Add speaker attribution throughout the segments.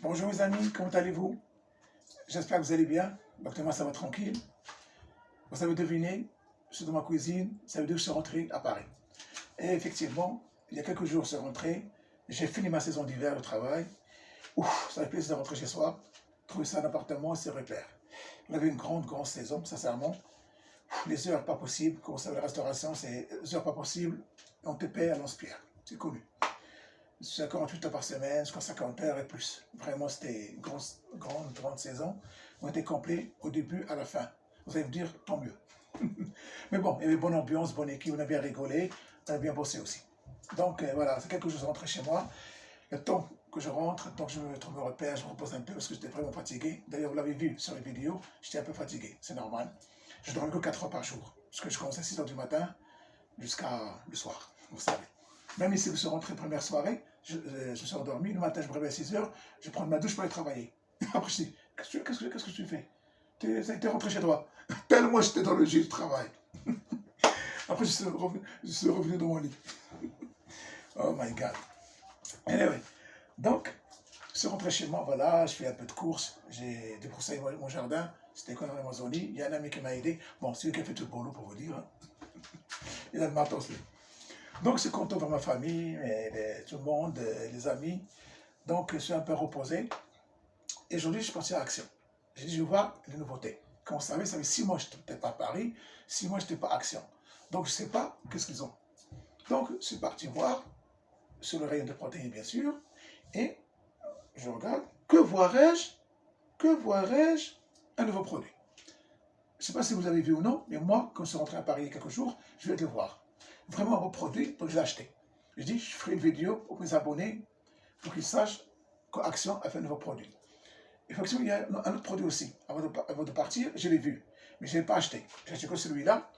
Speaker 1: Bonjour mes amis, comment allez-vous? J'espère que vous allez bien. Donc moi ça va tranquille. Vous avez deviné, je suis dans ma cuisine, ça veut dire que je suis rentré à Paris. Et effectivement, il y a quelques jours je suis rentré, j'ai fini ma saison d'hiver au travail. Ouf, ça fait plaisir de rentrer chez soi, trouver ça un appartement, c'est repères. On avait une grande saison, sincèrement. Les heures pas possibles, quand vous savez la restauration, c'est les heures pas possibles, on te paie à l'anse-pierre, c'est connu. 48 heures par semaine, jusqu'à 50 heures et plus. Vraiment, c'était une grande saison. On était complet au début à la fin. Vous allez me dire, tant mieux. Mais bon, il y avait bonne ambiance, bonne équipe, on a bien rigolé, on a bien bossé aussi. Donc voilà, c'est quelque chose de rentrer chez moi. Le temps que je rentre, le temps que je me trouve me repère, je me repose un peu parce que j'étais vraiment fatigué. D'ailleurs, vous l'avez vu sur les vidéos, j'étais un peu fatigué, c'est normal. Je dormais que 4 heures par jour, parce que je commençais à 6 heures du matin jusqu'à le soir, vous savez. Même ici, je suis rentré première soirée, je suis endormi, le matin je me réveille à 6 heures, je prends ma douche pour aller travailler. Après je dis, qu'est-ce que tu fais? T'es rentré chez toi. Tellement j'étais dans le jus du travail. Après je suis revenu dans mon lit. Oh my God. Anyway, donc, je suis rentré chez moi, voilà, je fais un peu de courses, j'ai débroussaillé mon jardin, c'était qu'on en Amazonie, il y a un ami qui m'a aidé, bon, c'est lui qui a fait tout le boulot pour vous dire, hein. Il a le matos lui. Donc, je suis content pour ma famille, tout le monde, les amis. Donc, je suis un peu reposé. Et aujourd'hui, je suis parti à Action. J'ai dit, je vais voir les nouveautés. Comme vous savez, ça fait 6 mois que je n'étais pas à Paris, 6 mois que je n'étais pas à Action. Donc, je ne sais pas qu'est-ce qu'ils ont. Donc, je suis parti voir, sur le rayon de protéines, bien sûr. Et je regarde, que vois-je? Un nouveau produit. Je ne sais pas si vous avez vu ou non, mais moi, quand je suis rentré à Paris il y a quelques jours, je vais le voir. Vraiment un beau produit, donc je l'ai acheté. Je dis, je ferai une vidéo pour mes abonnés, pour qu'ils sachent qu'Action a fait un nouveau produit. Effectivement, il y a un autre produit aussi. Avant de partir, je l'ai vu, mais je ne l'ai pas acheté. J'ai acheté que celui-là.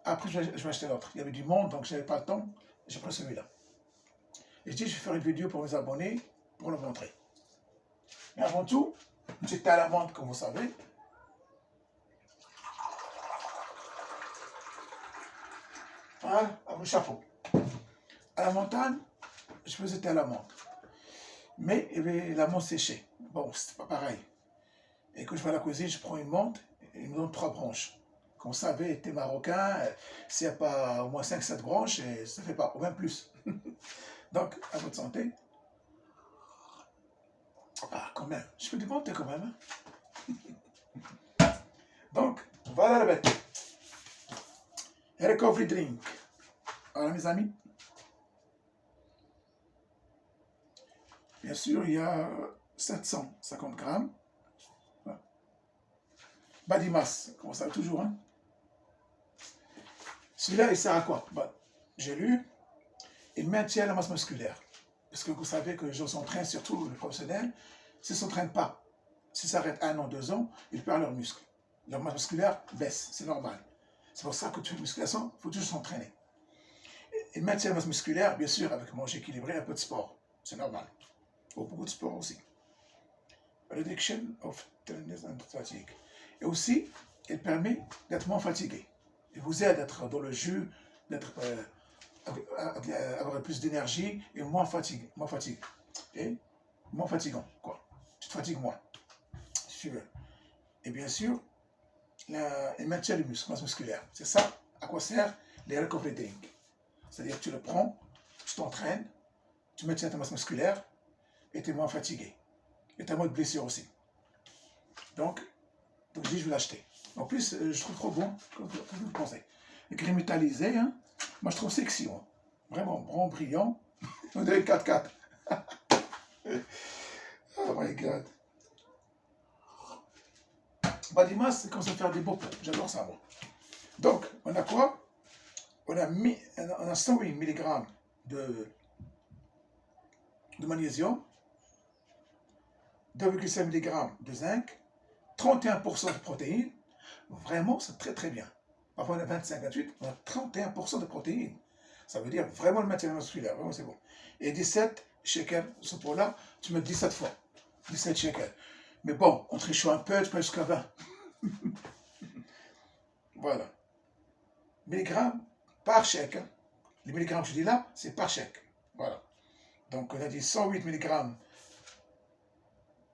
Speaker 1: Après, je vais acheter l'autre. Il y avait du monde, donc je n'avais pas le temps. J'ai pris celui-là. Et je dis, je vais faire une vidéo pour mes abonnés, pour le montrer. Mais avant tout, j'étais à la menthe, comme vous savez. Voilà, à mon chapeau. À la montagne, je faisais thé à la menthe. Mais il y avait la menthe séchée. Bon, c'est pas pareil. Et quand je vais à la cuisine, je prends une menthe et il me donne 3 branches. Comme vous savez, thé marocain, s'il n'y a pas au moins 5-7 branches, ça ne fait pas, ou même plus. Donc, à votre santé. Ah, quand même, je fais du bon thé quand même. Hein. Donc, voilà la bête. Recovery drink. Voilà mes amis. Bien sûr, il y a 750 grammes. Badimas, comme ça toujours. Hein. Celui-là, il sert à quoi? J'ai lu, il maintient la masse musculaire. Parce que vous savez que les gens s'entraînent, surtout les professionnels, s'ils ne s'entraînent pas, s'ils s'arrêtent 1 an, 2 ans, ils perdent leurs muscles. Leur masse musculaire baisse, c'est normal. C'est pour ça que tu fais une musculation, il faut toujours s'entraîner. Il maintient la masse musculaire, bien sûr, avec manger équilibré, un peu de sport. C'est normal. Beaucoup de sport aussi. Reduction of tenderness and fatigue. Et aussi, il permet d'être moins fatigué. Il vous aide à être dans le jus, d'être avoir plus d'énergie et moins fatigué. Et moins fatigant, quoi. Tu te fatigues moins, si tu veux. Et bien sûr, il maintient les muscles, masse musculaire. C'est ça à quoi sert les recovery drink. C'est-à-dire que tu le prends, tu t'entraînes, tu maintiens ta masse musculaire et tu es moins fatigué. Et tu as moins de blessures aussi. Donc je dis, je vais l'acheter. En plus, je trouve trop bon, comme vous pensez. Le crème métallisé, hein, moi je trouve sexy, hein. Vraiment, brun, brillant. On dirait le 4x4. Oh my God. Badimas, c'est comme ça faire des beaux plats. J'adore ça, moi. Donc, on a quoi? On a 108 mg de magnésium, 2,5 mg de zinc, 31% de protéines. Vraiment, c'est très bien. Parfois, on a 25, 28, on a 31% de protéines. Ça veut dire vraiment le maintien musculaire, vraiment c'est bon. Et 17 shekels, ce pot-là, tu mets 17 fois. 17 shekels. Mais bon, on triche un peu, tu peux jusqu'à 20. Voilà. Milligrammes par chèque. Hein. Les milligrammes que je dis là, c'est par chèque. Voilà. Donc on a dit 108 mg de magnésium, 2,5 mg de zinc, 31% de protéines. Ça veut dire vraiment le maintien musculaire, vraiment c'est bon. Et 17 shekels. Mais bon, on triche un peu, tu peux jusqu'à 20. Voilà. Milligrammes par chèque. Les milligrammes que je dis là, c'est par chèque. Voilà. Donc on a dit 108 mg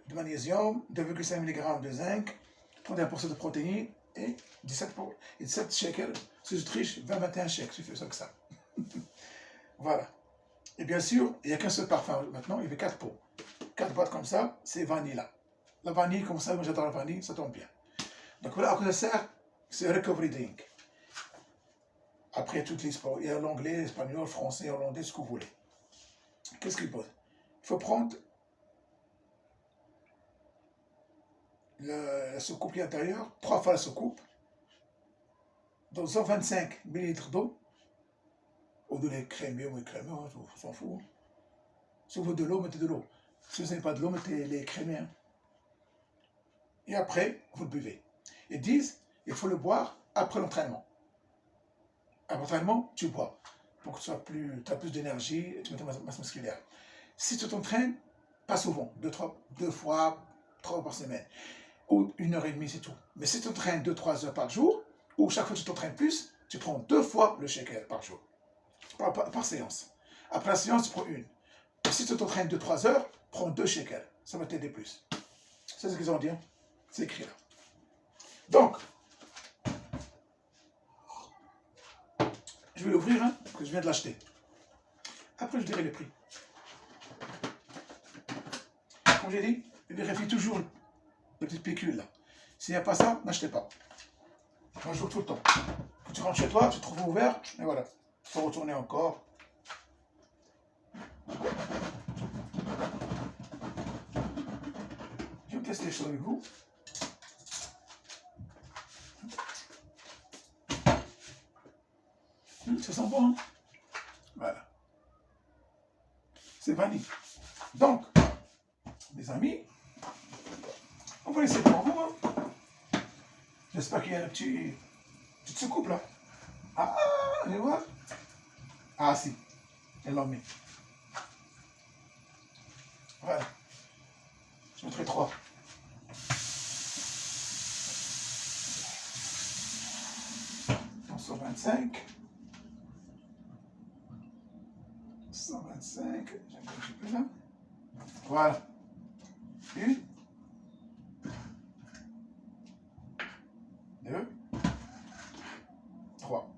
Speaker 1: de magnésium, 2,5 mg de zinc, 31% de protéines et 17 shekels. Si je triche, 20-21 shekels, je fais ça que ça. Voilà. Et bien sûr, il n'y a qu'un seul parfum maintenant, il y avait 4 pots. 4 boîtes comme ça, c'est vanille là. La vanille, comme ça, moi j'adore la vanille, ça tombe bien. Donc voilà à quoi ça sert, c'est recovery drink. Après toutes les sports, il y a l'anglais, l'espagnol, le français, hollandais, ce que vous voulez. Qu'est-ce qu'il faut? Il faut prendre la soucoupe intérieure, 3 fois la soucoupe, dans 125 ml d'eau, ou de lait crémeux ou crémeux, on s'en fout. Si vous voulez de l'eau, mettez de l'eau. Si vous n'avez pas de l'eau, mettez les crémeux. Hein. Et après, vous le buvez. Ils disent, il faut le boire après l'entraînement. Après l'entraînement, tu bois. Pour que tu as plus d'énergie et tu mets ta masse musculaire. Si tu t'entraînes, pas souvent, 2 fois, 3 fois par semaine, ou 1h30, c'est tout. Mais si tu t'entraînes 2-3 heures par jour, ou chaque fois que tu t'entraînes plus, tu prends 2 fois le shekel par jour, par séance. Après la séance, tu prends une. Et si tu t'entraînes 2-3 heures, prends 2 shekels. Ça va t'aider plus. C'est ce qu'ils ont dit. Hein? C'est écrit là. Donc, je vais l'ouvrir, hein, parce que je viens de l'acheter. Après, je dirai le prix. Comme j'ai dit, vérifie toujours les petites picules là. S'il n'y a pas ça, n'achetez pas. Moi, je joue tout le temps. Quand tu rentres chez toi, tu te trouves ouvert, et voilà. Il faut retourner encore. Je vais tester les choses avec vous. Ça sent bon, hein? Voilà. C'est vanille. Donc, mes amis, on va laisser pour vous. Hein? J'espère qu'il y a une petite soucoupe là. Ah, allez voir. Ah si, elle l'a mis. Voilà. Je mettrai 3. Donc 125. 125. J'ai un petit peu là. Voilà. 1. 2. 3.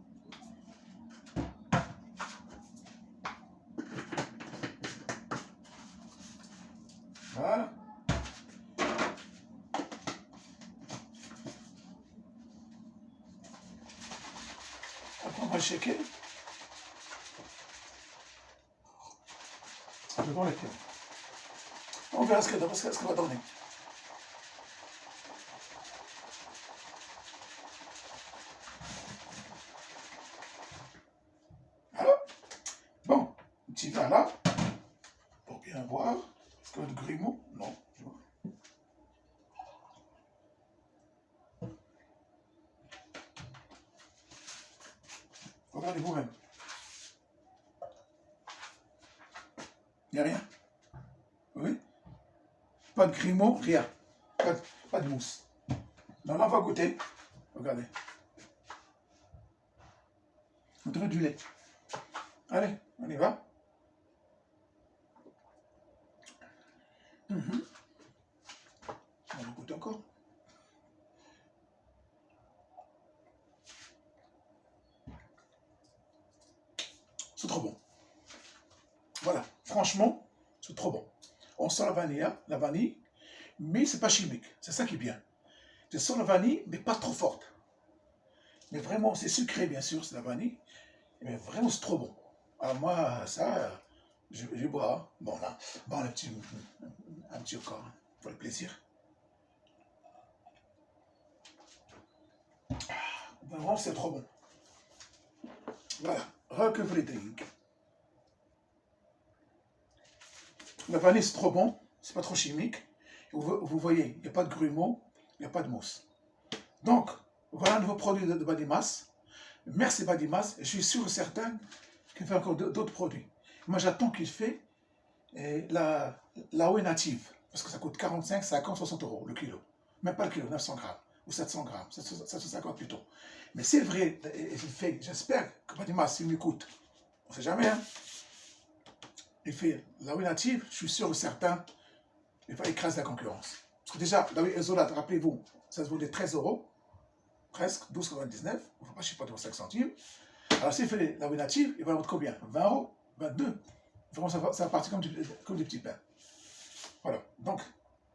Speaker 1: Voilà. Après, on va le shaker. Je vais voir lequel. On verra ce que va donner. Alors, bon, un petit verre là, pour bien voir. Est-ce qu'il y a de grumeaux? Non, je vois. Regardez vous-même. Il n'y a rien. Oui? Pas de grumeaux, rien. Pas de mousse. Donc là, on va goûter. Regardez. On dirait du lait. Allez, on y va. On va goûter encore. C'est trop bon. Voilà, franchement, c'est trop bon. On sent la vanille, mais c'est pas chimique. C'est ça qui est bien. Je sens la vanille, mais pas trop forte. Mais vraiment, c'est sucré, bien sûr, c'est la vanille. Mais vraiment, c'est trop bon. Alors moi, ça, je bois. Hein. Bon, là, bon, un petit encore, hein, pour le plaisir. Vraiment, c'est trop bon. Voilà, recovery drink. La vanille, c'est trop bon, c'est pas trop chimique. Vous voyez, il n'y a pas de grumeaux, il n'y a pas de mousse. Donc, voilà un nouveau produit de Badimas. Merci Badimas, je suis sûr et certain qu'il fait encore d'autres produits. Moi, j'attends qu'il fait la whey native, parce que ça coûte 45, 50, 60 euros le kilo. Même pas le kilo, 900 grammes, ou 700 grammes, 750 plutôt. Mais c'est vrai, il fait, j'espère que Badimas, il m'écoute. On ne sait jamais, hein. Il fait la whey native, je suis sûr et certain il va écraser la concurrence. Parce que déjà, la isolate, rappelez-vous, ça se vaut des 13 euros, presque 12,99, il ne faut pas chipoter aux 5 centimes. Alors s'il fait la native, il va vendre combien? 20 euros, 22. Vraiment, ça va partir comme des petits pains. Voilà, donc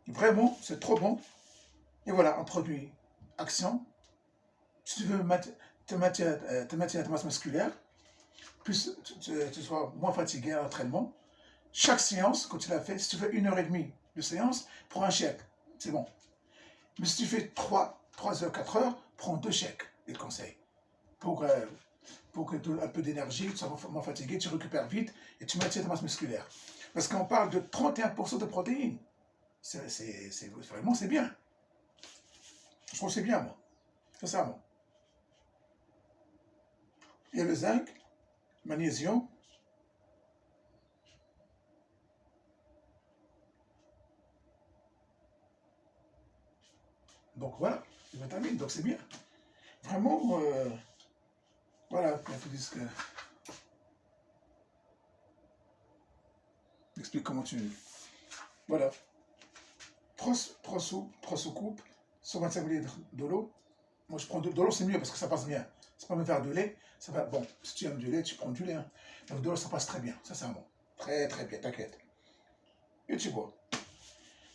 Speaker 1: vraiment, c'est trop bon. Et voilà, un produit action. Si tu veux te maintenir ta masse musculaire, plus tu sois moins fatigué à l'entraînement, chaque séance, quand tu l'as fait, si tu fais 1h30 de séance, prends un chèque. C'est bon. Mais si tu fais 3 heures, 4 heures, prends 2 chèques, il conseille. Pour que tu aies un peu d'énergie, tu sois moins fatigué, tu récupères vite et tu maintiens ta masse musculaire. Parce qu'on parle de 31% de protéines. Vraiment, c'est bien. Je trouve que c'est bien, moi. Sincèrement. Il y a le zinc, magnésium. Donc voilà, les vitamines, donc c'est bien. Vraiment, voilà, il faut dire que. Explique comment tu. Voilà. 3 soucoupes, 125 ml de l'eau. Moi, je prends de l'eau, c'est mieux parce que ça passe bien. C'est pas me faire de lait. Ça va, bon, si tu aimes du lait, tu prends du lait. Hein. Donc, de l'eau, ça passe très bien, sincèrement. Très, très bien, t'inquiète. Et tu bois.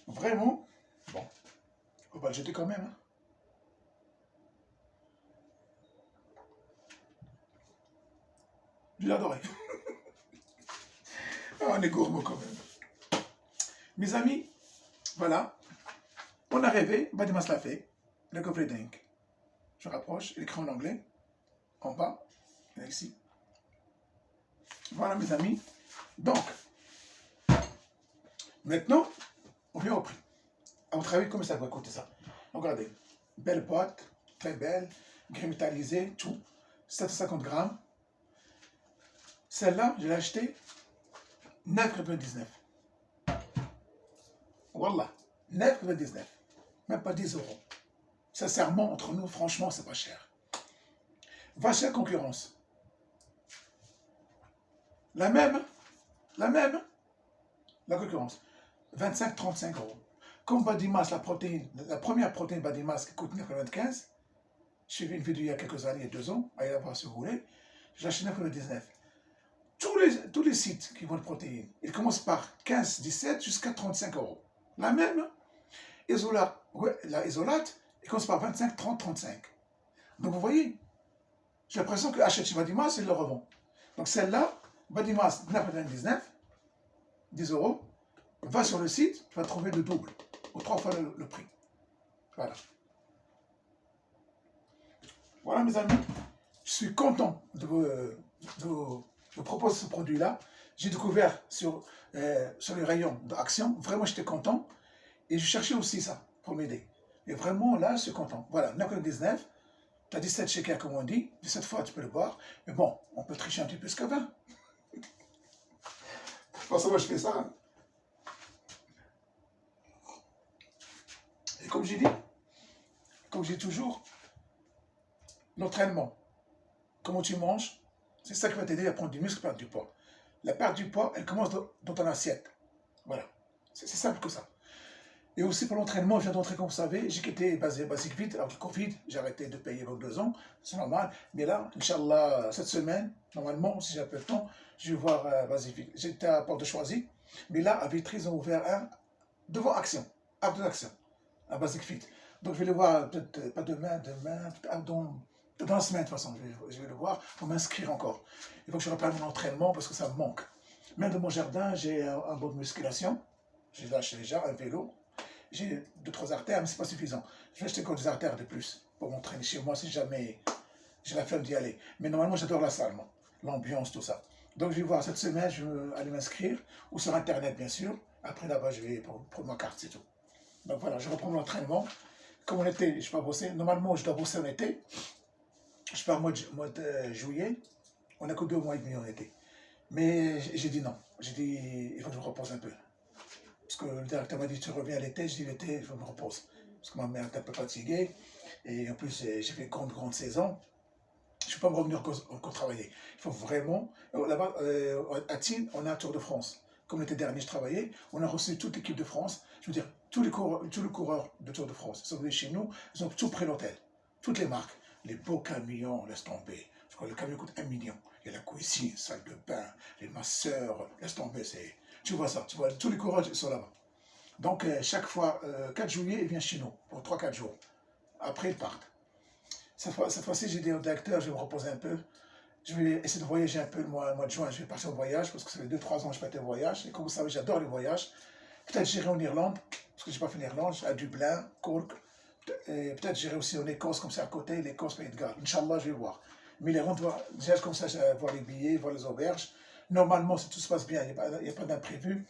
Speaker 1: Vraiment, bon, on va le jeter quand même. Hein. Je l'adorais. On est gourmand quand même. Mes amis, voilà. On a rêvé, Badimas l'a fait. Le coffret d'ink. Je rapproche, l'écran en anglais. En bas, et ici. Voilà mes amis. Donc, maintenant, on vient au prix. À votre avis, combien ça va coûter ça? Regardez, belle boîte, très belle, grès métallisé, tout. 750 grammes. Celle-là, je l'ai achetée 9,99. Wallah, 9,99. Même pas 10 euros. Sincèrement, entre nous, franchement, c'est pas cher. Va chez la concurrence. La même, la concurrence. 25-35 euros. Comme Badimas, la première protéine Badimas qui coûte 9,95, j'ai vu une vidéo il y a quelques années, il y a 2 ans, allez la voir si vous voulez, j'ai acheté 9,19. Tous les sites qui vendent protéines, ils commencent par 15, 17 jusqu'à 35 euros. La même, la isolate, il commence par 25, 30, 35. Donc vous voyez, j'ai l'impression que achète chez Badimas, ils le revendent. Donc celle-là, Badimas 9,99, 10 euros, va sur le site, tu vas trouver le double, ou 3 fois le prix. Voilà. Voilà mes amis, je suis content de vous proposer ce produit-là. J'ai découvert sur les rayons d'Action, vraiment j'étais content. Et je cherchais aussi ça pour m'aider. Et vraiment là, je suis content. Voilà, 9,19, tu as 17 shekels comme on dit, 17 fois tu peux le boire. Mais bon, on peut tricher un petit peu ce que 20. Pour ça, moi je fais ça. Hein. Et comme j'ai dit, comme je dis toujours, l'entraînement, comment tu manges, c'est ça qui va t'aider à prendre du muscle et perdre du poids. La perte du poids, elle commence dans ton assiette. Voilà. C'est simple que ça. Et aussi pour l'entraînement, je viens d'entrer, comme vous savez, j'ai quitté Basic Fit avec le Covid, j'ai arrêté de payer pour 2 ans, c'est normal. Mais là, Inch'Allah, cette semaine, normalement, si j'ai un peu de temps, je vais voir Basic Fit. J'étais à Porte de Choisy, mais là, à Vitry, ils ont ouvert un devant Action, Arc de l'Action, à Basic Fit. Donc je vais le voir, peut-être pas demain, dans la semaine de toute façon, je vais le voir pour m'inscrire encore. Il faut que je reprenne mon entraînement parce que ça me manque. Même dans mon jardin, j'ai un bon de musculation, j'ai lâché déjà un vélo. J'ai 2-3 artères, mais ce n'est pas suffisant. Je vais acheter encore des artères de plus pour m'entraîner chez moi si jamais j'ai la flemme d'y aller. Mais normalement, j'adore la salle, moi. L'ambiance, tout ça. Donc, je vais voir cette semaine, je vais aller m'inscrire, ou sur Internet, bien sûr. Après, là-bas, je vais prendre ma carte, c'est tout. Donc, voilà, je reprends l'entraînement. Comme en été, je ne vais pas bosser. Normalement, je dois bosser en été. Je pars au mois de juillet. On n'a que 2 mois et demi en été. Mais j'ai dit non. J'ai dit, il faut que je me repose un peu. Parce que le directeur m'a dit, tu reviens à l'été, je dis l'été, il faut que je me repose. Parce que ma mère est un peu fatiguée. Et en plus, j'ai fait une grande saison. Je ne peux pas me revenir encore travailler. Il faut vraiment... Là-bas, à Tignes, on a un Tour de France. comme l'été dernier, je travaillais, on a reçu toute l'équipe de France, je veux dire, tous les coureurs de Tour de France sont venus chez nous, ils ont tout pris l'hôtel, toutes les marques, les beaux camions, laisse tomber, je crois que le camion coûte 1 million, il y a la cuisine, salle de bain, les masseurs, laisse tomber, tu vois ça, tu vois, tous les coureurs sont là-bas. Donc, chaque fois, 4 juillet, ils viennent chez nous, pour 3-4 jours, après ils partent. Cette fois-ci, j'ai dit au directeur, je vais me reposer un peu, je vais essayer de voyager un peu le mois de juin, je vais partir au voyage, parce que ça fait 2-3 ans que je n'ai pas été au voyage, et comme vous savez, j'adore les voyages. Peut-être j'irai en Irlande, parce que je n'ai pas fait l'Irlande, à Dublin, Cork, et peut-être j'irai aussi en Écosse, comme c'est à côté, l'Écosse, Pays de Galles. Inch'Allah, je vais voir. Mais les rondes, déjà comme ça, je vais voir les billets, voir les auberges. Normalement, si tout se passe bien, il n'y a pas d'imprévu.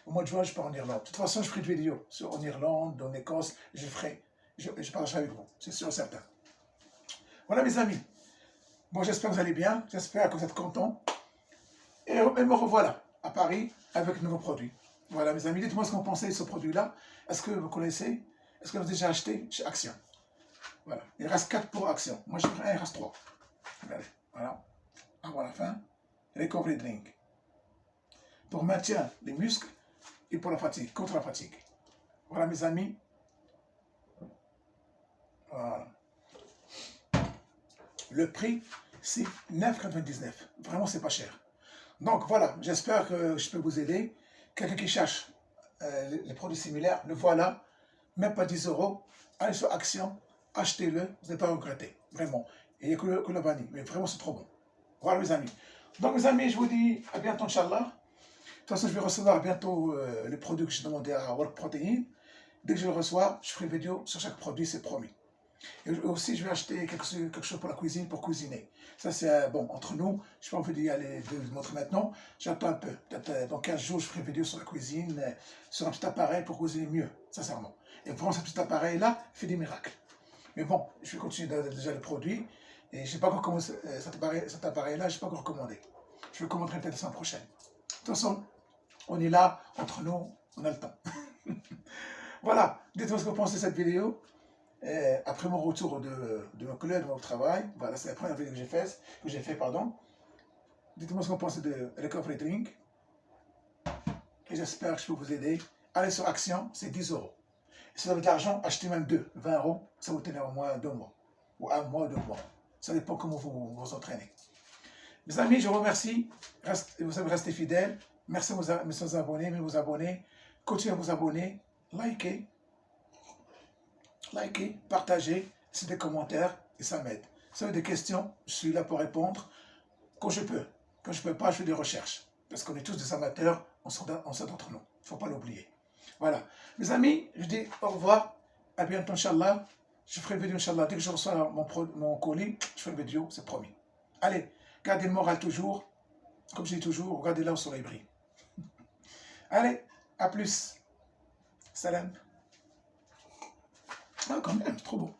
Speaker 1: Au mois de juin, je pars en Irlande. De toute façon, je ferai une vidéo en Irlande, en Écosse, je partagerai avec vous, c'est sûr et certain. Voilà mes amis. Bon, j'espère que vous allez bien, j'espère que vous êtes contents. Et me revoilà à Paris avec de nouveaux produits. Voilà mes amis, dites-moi ce que vous pensez de ce produit-là. Est-ce que vous connaissez? Est-ce que vous avez déjà acheté chez Action? Voilà, il reste 4 pour Action. Moi je prends un, il reste 3. Regardez, voilà. Avant la fin, Recovery Drink. Pour maintien des muscles et pour la fatigue, contre la fatigue. Voilà mes amis. Voilà. Le prix, c'est 9,99 €. Vraiment, c'est pas cher. Donc voilà, j'espère que je peux vous aider. Quelqu'un qui cherche les produits similaires, le voilà. Même pas 10 €. Allez sur Action, achetez-le, vous n'allez pas regretter. Vraiment. Et il n'y a que la vanille. Mais vraiment, c'est trop bon. Voilà, mes amis. Donc, mes amis, je vous dis à bientôt, Inch'Allah. De toute façon, je vais recevoir bientôt les produits que j'ai demandé à Work Protein. Dès que je le reçois, je ferai une vidéo sur chaque produit, c'est promis. Et aussi, je vais acheter quelque chose pour la cuisine, pour cuisiner. Ça, c'est bon, entre nous. Je n'ai pas envie d'y aller, de le montrer maintenant. J'attends un peu. Peut-être dans 15 jours, je ferai une vidéo sur la cuisine, sur un petit appareil pour cuisiner mieux, sincèrement. Et vraiment, ce petit appareil-là fait des miracles. Mais bon, je vais continuer déjà le produit. Et je n'ai pas encore commencé cet appareil-là, je n'ai pas encore commandé. Je le commanderai peut-être la semaine prochaine. De toute façon, on est là, entre nous, on a le temps. Voilà, dites-moi ce que vous pensez de cette vidéo. Après mon retour de mon collègue, de mon travail, voilà, c'est la première vidéo que j'ai fait, pardon. Dites-moi ce que vous pensez de Recovery Drink. Et j'espère que je peux vous aider. Allez sur Action, c'est 10 €. Et si vous avez de l'argent, achetez même 20 €, ça vous tenir au moins 2 mois. Ou 1 mois, 2 mois. Ça dépend comment vous vous entraînez. Mes amis, je vous remercie. Vous avez resté fidèles. Merci à mes abonnés, mais vous abonnez. Continuez à vous abonner. Likez, partagez, c'est des commentaires et ça m'aide. Si vous avez des questions, je suis là pour répondre quand je peux. Quand je ne peux pas, je fais des recherches. Parce qu'on est tous des amateurs, on s'aide entre nous. Il ne faut pas l'oublier. Voilà. Mes amis, je dis au revoir. À bientôt, Inch'Allah. Je ferai une vidéo, Inch'Allah. Dès que je reçois mon colis, je ferai une vidéo, c'est promis. Allez, gardez le moral toujours. Comme je dis toujours, regardez là où le soleil brille. Allez, à plus. Salam. Ah, quand même, c'est trop beau.